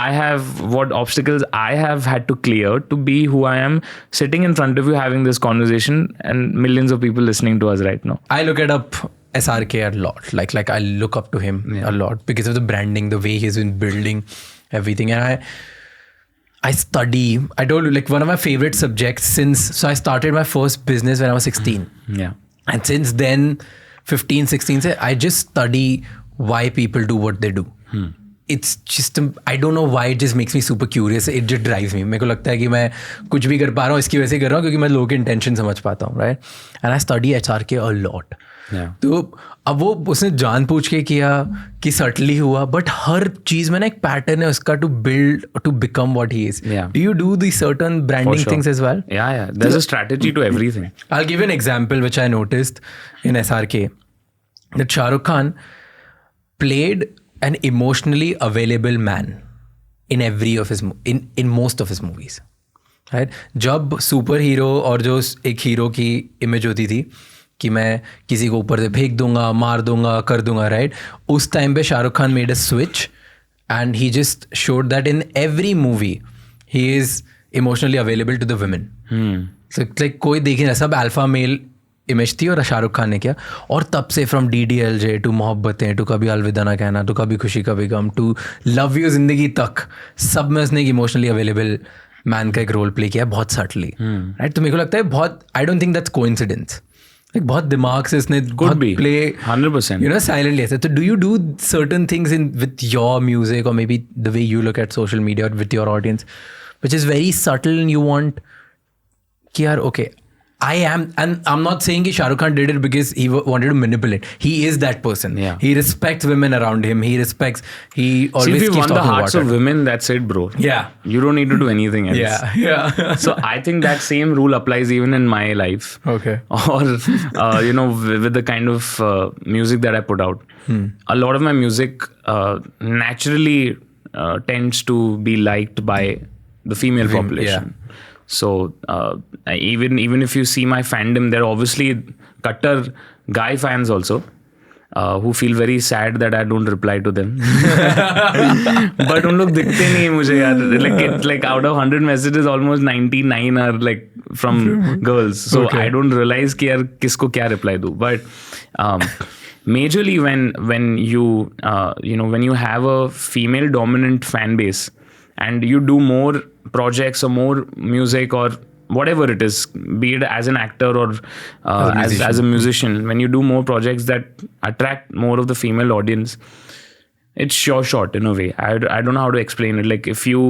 obstacles I have had to clear to be who I am, sitting in front of you having this conversation and millions of people listening to us right now. I look up SRK a lot. Like I look up to him a lot because of the branding, the way he's been building everything. And I study. I told you, like, one of my favorite subjects so I started my first business when I was 16. Yeah. And since then, 15, 16, I just study why people do what they do. It's just, I don't know why, it just makes me super curious. It just drives me. मेरे को लगता है कि मैं कुछ भी कर पा रहा हूँ इसकी वजह से कर रहा हूँ क्योंकि मैं लोगों के इंटेंशन समझ पाता हूँ, right? And I study HRK a lot. Yeah. तो अब वो उसने जान पूछ के किया कि सटली हुआ, बट हर चीज में ना एक पैटर्न है उसका to build to become what he is. Do you do the certain branding things as well? Yeah. There's a strategy to everything. I'll give you an example which I noticed in SRK, that Shah Rukh Khan played an emotionally available man in in most of his movies, right? जब super hero और जो एक hero की image होती थी कि मैं किसी को ऊपर से फेंक दूंगा, मार दूंगा, कर दूंगा, राइट? उस टाइम पे Shahrukh Khan made a switch and he just showed that in every movie he is emotionally available to the women. So like कोई देखे ना, सब अल्फा मेल इमेज थी और शाहरुख खान ने किया. और तब से from DDLJ to Mohabbatein to Kabhi Alvida ना कहना टू कभी खुशी कभी गम टू लव यू जिंदगी तक, सब में उसने एक इमोशनली अवेलेबल मैन का एक रोल प्ले किया बहुत सटली, राइट? तो मेरे को लगता है बहुत, I don't think that's coincidence. बहुत दिमाग से इसने प्ले 100%, you know, silently ऐसे. तो do you do certain things with your music or maybe the way you look at social media or with your audience which is very subtle and you want कि यार okay, I am, and I'm not saying कि Shah Rukh Khan did it because he wanted to manipulate. He is that person. Yeah. He respects women around him. He always See, keeps if you won talking the hearts about of it. women, that's it, bro. Yeah. You don't need to do anything else. Yeah. So I think that same rule applies even in my life. Okay. Or, with the kind of music that I put out. A lot of my music naturally tends to be liked by the female population. So even if you see my fandom, there are obviously cutter guy fans also who feel very sad that I don't reply to them. But उन लोग दिखते नहीं मुझे यार. Like out of 100 messages, almost 99 are like from girls. So Okay. I don't realize कि यार किसको क्या reply दूँ. But majorly when you have a female dominant fan base and you do more projects or more music or whatever it is, be it as an actor or as a musician, when you do more projects that attract more of the female audience, it's sure shot in a way. I don't know how to explain it. Like if you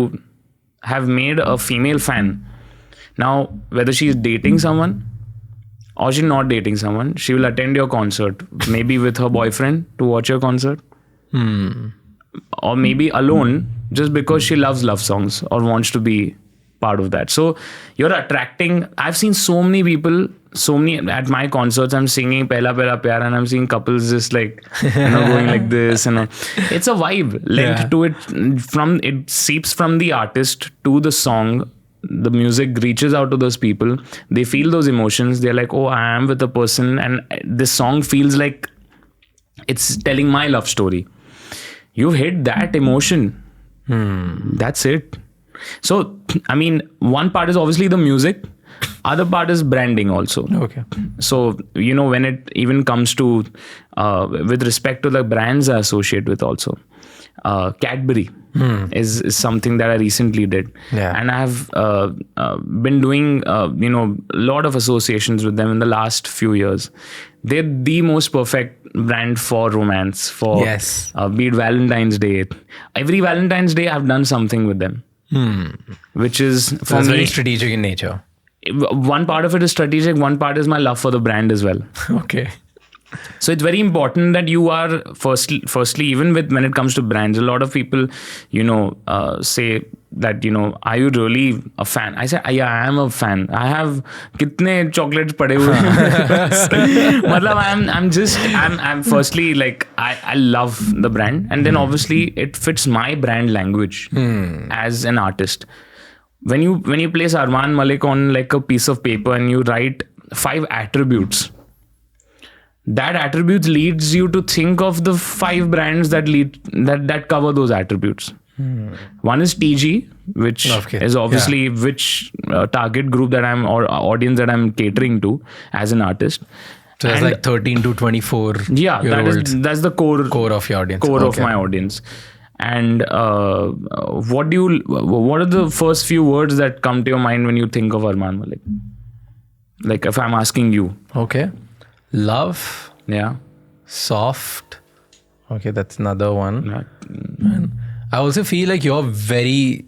have made a female fan, now whether she's dating someone or she's not dating someone, she will attend your concert, maybe with her boyfriend to watch your concert, or maybe alone just because she loves love songs or wants to be part of that. So you're attracting, I've seen so many people, at my concerts, I'm singing Pehla Pehla Pyar and I'm seeing couples just like, going like this, and it's a vibe linked to it. It seeps from the artist to the song. The music reaches out to those people. They feel those emotions. They're like, oh, I am with a person and this song feels like it's telling my love story. You've hit that emotion. That's it. So, I mean, one part is obviously the music. Other part is branding also. Okay. So, when it even comes to, with respect to the brands I associate with also, Cadbury is something that I recently did. Yeah. And I have been doing, a lot of associations with them in the last few years. They're the most perfect brand for romance, for Yes. be it Valentine's Day. Every Valentine's Day, I've done something with them. Which is, for That's me, very strategic in nature. one part of it is strategic, one part is my love for the brand as well. Okay. So it's very important that you are firstly, even with when it comes to brands, a lot of people, say that, are you really a fan? I say, yeah, I am a fan. I have kitne chocolates pade hue. Matlab, I'm firstly like, I love the brand. And then obviously it fits my brand language as an artist. When you place Armaan Malik on like a piece of paper and you write 5 attributes, that attributes leads you to think of the 5 brands that cover those attributes. One is TG, which is obviously which target group that I'm or audience that I'm catering to as an artist. So it's like 13 to 24. Yeah, that's the core of your audience. Core of my audience. And what are the first few words that come to your mind when you think of Armaan Malik? Like if I'm asking you. Okay. Love. Yeah. Soft. Okay, that's another one. Yeah. And I also feel like you're a very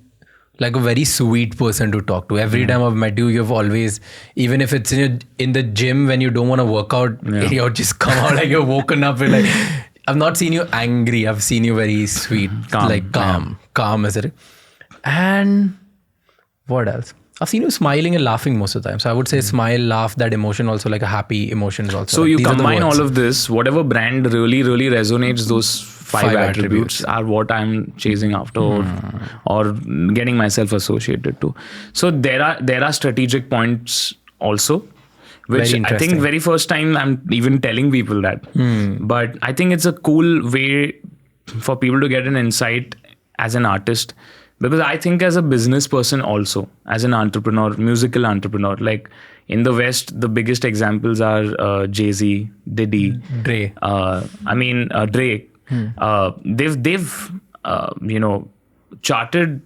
sweet person to talk to. Every time I've met you, you've always, even if it's in the gym when you don't want to work out, you just come out like you're woken up with like, I've not seen you angry. I've seen you very sweet, calm as it. And what else? I've seen you smiling and laughing most of the time. So I would say smile, laugh, that emotion also, like a happy emotion is also. So you combine all of this, whatever brand really, really resonates, those 5 attributes are what I'm chasing after or getting myself associated to. So there are strategic points also, which I think very first time I'm even telling people that. But I think it's a cool way for people to get an insight as an artist. Because I think as a business person also, as an entrepreneur, musical entrepreneur, like in the West, the biggest examples are Jay-Z, Diddy, Dre. Drake. They've charted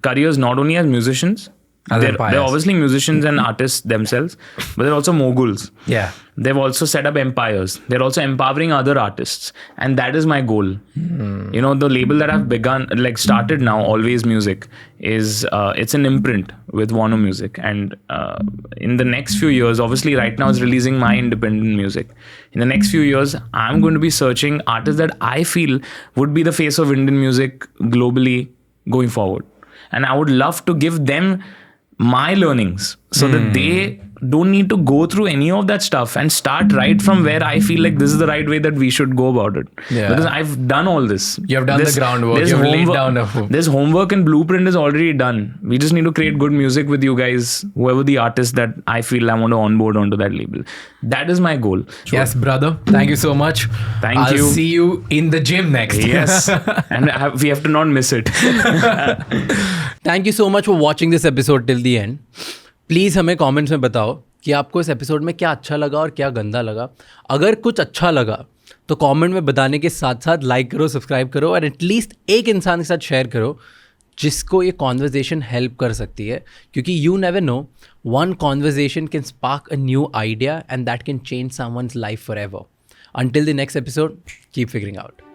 careers not only as musicians. They're obviously musicians and artists themselves, but they're also moguls. Yeah. They've also set up empires. They're also empowering other artists. And that is my goal. The label that I've started now, Always Music, is it's an imprint with Warner Music. And in the next few years, obviously right now is releasing my independent music. In the next few years, I'm going to be searching artists that I feel would be the face of Indian music globally going forward. And I would love to give them my learnings so that they don't need to go through any of that stuff and start right from where I feel like this is the right way that we should go about it. Yeah. Because I've done all this. You have done the groundwork. You've laid down This homework and blueprint is already done. We just need to create good music with you guys, whoever the artist that I feel I want to onboard onto that label. That is my goal. Sure. Yes, brother. Thank you so much. Thank you. I'll see you in the gym next. Yes. And we have to not miss it. Thank you so much for watching this episode till the end. Please हमें comments में बताओ कि आपको इस episode में क्या अच्छा लगा और क्या गंदा लगा. अगर कुछ अच्छा लगा तो कमेंट में बताने के साथ साथ लाइक करो, सब्सक्राइब करो और एटलीस्ट एक इंसान के साथ शेयर करो जिसको ये कॉन्वर्जेशन हेल्प कर सकती है. क्योंकि you never know, one conversation can spark a new idea and that can change someone's life for ever. Until the next episode, keep figuring out.